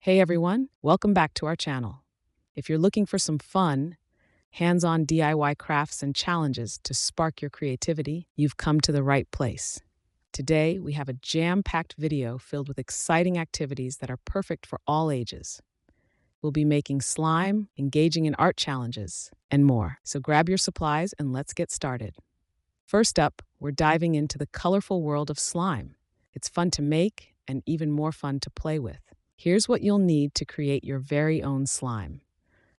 Hey everyone, welcome back to our channel. If you're looking for some fun, hands-on DIY crafts and challenges to spark your creativity, you've come to the right place. Today, we have a jam-packed video filled with exciting activities that are perfect for all ages. We'll be making slime, engaging in art challenges, and more. So grab your supplies and let's get started. First up, we're diving into the colorful world of slime. It's fun to make and even more fun to play with. Here's what you'll need to create your very own slime.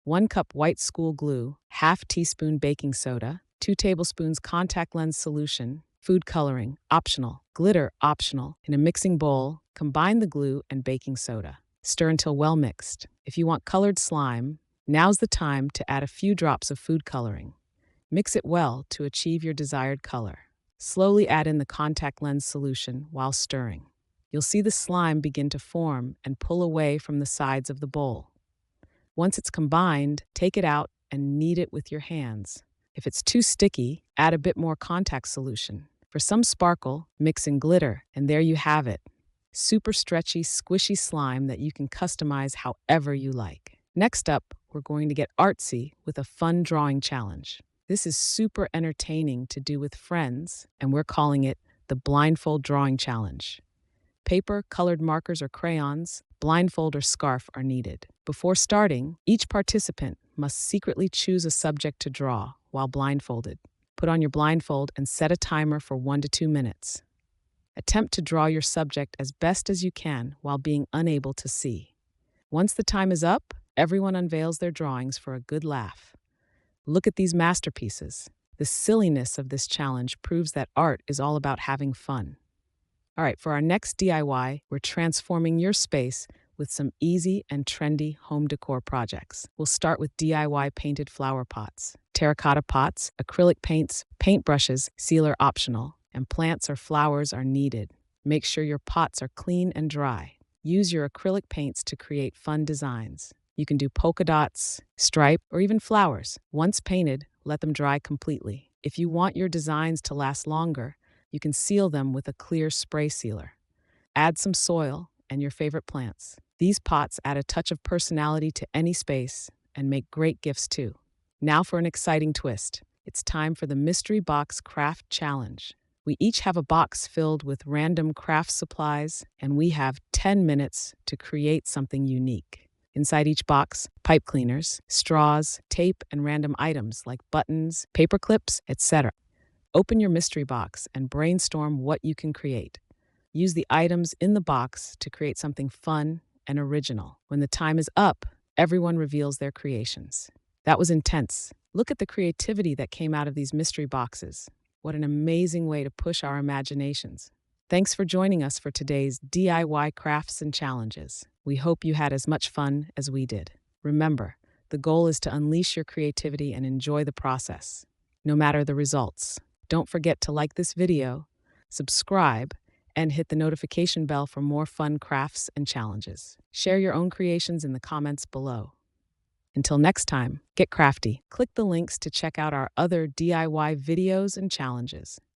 1 cup white school glue, half teaspoon baking soda, 2 tablespoons contact lens solution, food coloring, optional, glitter, optional. In a mixing bowl, combine the glue and baking soda. Stir until well mixed. If you want colored slime, now's the time to add a few drops of food coloring. Mix it well to achieve your desired color. Slowly add in the contact lens solution while stirring. You'll see the slime begin to form and pull away from the sides of the bowl. Once it's combined, take it out and knead it with your hands. If it's too sticky, add a bit more contact solution. For some sparkle, mix in glitter, and there you have it. Super stretchy, squishy slime that you can customize however you like. Next up, we're going to get artsy with a fun drawing challenge. This is super entertaining to do with friends, and we're calling it the Blindfold Drawing Challenge. Paper, colored markers or crayons, blindfold or scarf are needed. Before starting, each participant must secretly choose a subject to draw while blindfolded. Put on your blindfold and set a timer for 1 to 2 minutes. Attempt to draw your subject as best as you can while being unable to see. Once the time is up, everyone unveils their drawings for a good laugh. Look at these masterpieces. The silliness of this challenge proves that art is all about having fun. All right, for our next DIY, we're transforming your space with some easy and trendy home decor projects. We'll start with DIY painted flower pots, terracotta pots, acrylic paints, paintbrushes, sealer optional, and plants or flowers are needed. Make sure your pots are clean and dry. Use your acrylic paints to create fun designs. You can do polka dots, stripe, or even flowers. Once painted, let them dry completely. If you want your designs to last longer, you can seal them with a clear spray sealer. Add some soil and your favorite plants. These pots add a touch of personality to any space and make great gifts too. Now for an exciting twist. It's time for the Mystery Box Craft Challenge. We each have a box filled with random craft supplies, and we have 10 minutes to create something unique. Inside each box, pipe cleaners, straws, tape, and random items like buttons, paper clips, etc. Open your mystery box and brainstorm what you can create. Use the items in the box to create something fun and original. When the time is up, everyone reveals their creations. That was intense. Look at the creativity that came out of these mystery boxes. What an amazing way to push our imaginations. Thanks for joining us for today's DIY crafts and challenges. We hope you had as much fun as we did. Remember, the goal is to unleash your creativity and enjoy the process, no matter the results. Don't forget to like this video, subscribe, and hit the notification bell for more fun crafts and challenges. Share your own creations in the comments below. Until next time, get crafty. Click the links to check out our other DIY videos and challenges.